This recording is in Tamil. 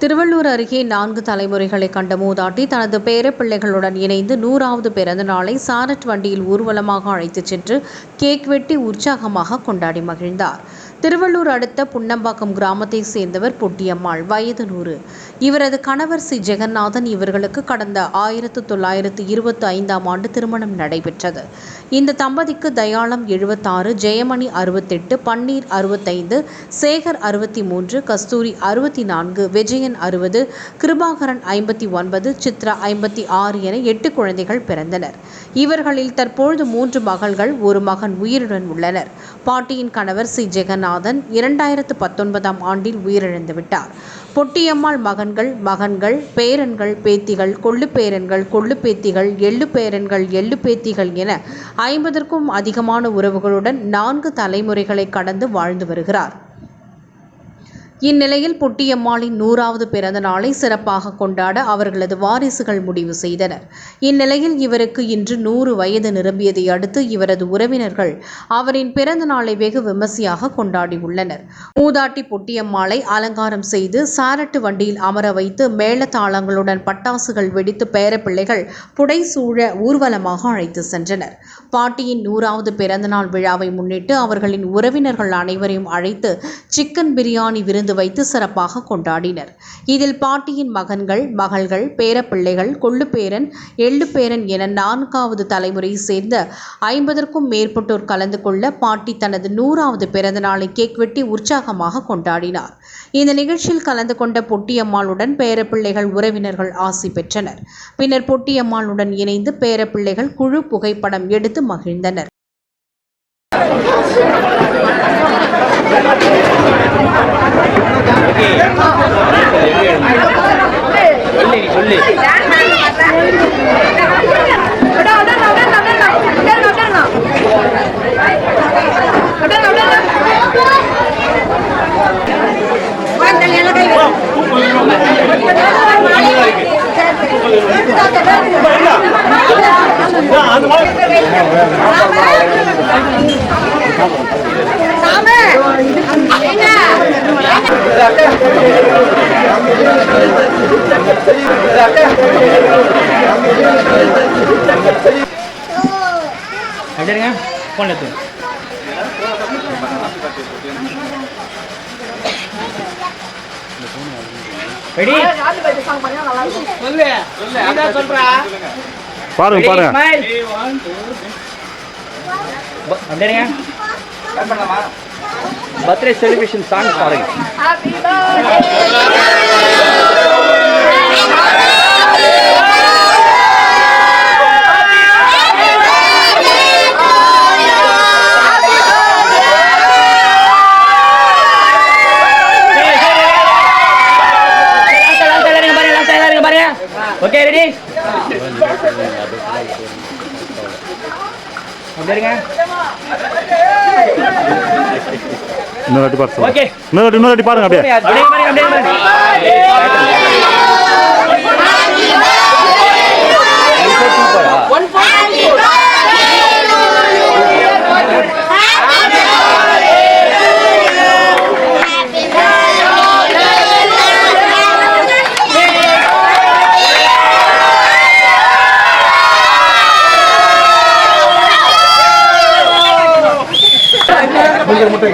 திருவள்ளூர் அருகே 4 தலைமுறைகளை கண்ட மூதாட்டி தனது பேரப்பிள்ளைகளுடன் இணைந்து 100வது பிறந்த நாளை சாரட் வண்டியில் ஊர்வலமாக அழைத்துச் சென்று கேக் வெட்டி உற்சாகமாக கொண்டாடி மகிழ்ந்தார். திருவள்ளூர் அடுத்த புன்னம்பாக்கம் கிராமத்தை சேர்ந்தவர் பொட்டியம்மாள், வயது 100. இவரது கணவர் சி. ஜெகநாதன். இவர்களுக்கு கடந்த 1925ஆம் ஆண்டு திருமணம் நடைபெற்றது. இந்த தம்பதிக்கு தயாளம் 76, ஜெயமணி 68, பன்னீர் 65, சேகர் 63, கஸ்தூரி 64, விஜயன் 60, கிருபாகரன் 59, சித்ரா 56 என 8 குழந்தைகள் பிறந்தனர். இவர்களில் தற்பொழுது 3 மகள்கள், 1 மகன் உயிருடன் உள்ளனர். பாட்டியின் கணவர் சி. ஜெகநாதன் 2019ஆம் ஆண்டில் உயிரிழந்துவிட்டார். பொட்டியம்மாள் மகன்கள், பேரன்கள், பேத்திகள், கொள்ளு பேரன்கள், கொள்ளு பேத்திகள், எள்ளு பேரன்கள், எள்ளு பேத்திகள் என 50க்கும் அதிகமான உறவுகளுடன் 4 தலைமுறைகளை கடந்து வாழ்ந்து வருகிறார். இந்நிலையில் பொட்டியம்மாளின் 100வது பிறந்த நாளை சிறப்பாக கொண்டாட அவர்களது வாரிசுகள் முடிவு செய்தனர். இந்நிலையில் இவருக்கு இன்று 100 வயது நிரம்பியதை அடுத்து இவரது உறவினர்கள் அவரின் பிறந்த நாளை வெகு விமர்சையாக கொண்டாடியுள்ளனர். மூதாட்டி பொட்டியம்மாளை அலங்காரம் செய்து சாரட்டு வண்டியில் அமர வைத்து மேளதாளங்களுடன் பட்டாசுகள் வெடித்து பேரப்பிள்ளைகள் புடைசூழ ஊர்வலமாக அழைத்து சென்றனர். பாட்டியின் 100வது பிறந்தநாள் விழாவை முன்னிட்டு அவர்களின் உறவினர்கள் அனைவரையும் அழைத்து சிக்கன் பிரியாணி விருந்து வைத்து சிறப்பாக கொண்டாடினர். இதில் பாட்டியின் மகள்கள், பேரப்பிள்ளைகள், கொள்ளுப்பேரன், எள்ளுப்பேரன் என 4வது தலைமுறை சேர்ந்த 50க்கும் மேற்பட்டோர் கலந்து கொள்ள பாட்டி தனது 100வது பிறந்த நாளை கேக் வெட்டி உற்சாகமாக கொண்டாடினார். இந்த நிகழ்ச்சியில் கலந்து கொண்ட பொட்டியம்மாளுடன் பேரப்பிள்ளைகள் உறவினர்கள் ஆசி பெற்றனர். பின்னர் பொட்டியம்மாளுடன் இணைந்து பேரப்பிள்ளைகள் குழு புகைப்படம் எடுத்து மகிழ்ந்தனர். फोन लेते பாருங்க बर्थडे सेलिब्रेशन सॉन्ग பாருங்க. ஓகே ரெடி வந்துருங்க. இன்னொரு பாருங்க. ஓகே இன்னொரு பாருங்க அப்படியே. முட்டை